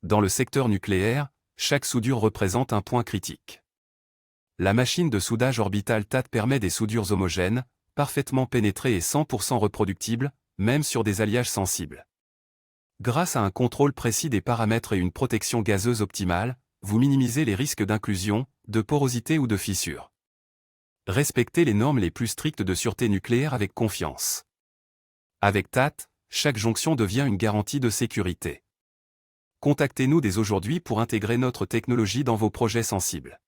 Dans le secteur nucléaire, chaque soudure représente un point critique. La machine de soudage orbital TAT permet des soudures homogènes, parfaitement pénétrées et 100% reproductibles, même sur des alliages sensibles. Grâce à un contrôle précis des paramètres et une protection gazeuse optimale, vous minimisez les risques d'inclusion, de porosité ou de fissure. Respectez les normes les plus strictes de sûreté nucléaire avec confiance. Avec TAT, chaque jonction devient une garantie de sécurité. Contactez-nous dès aujourd'hui pour intégrer notre technologie dans vos projets sensibles.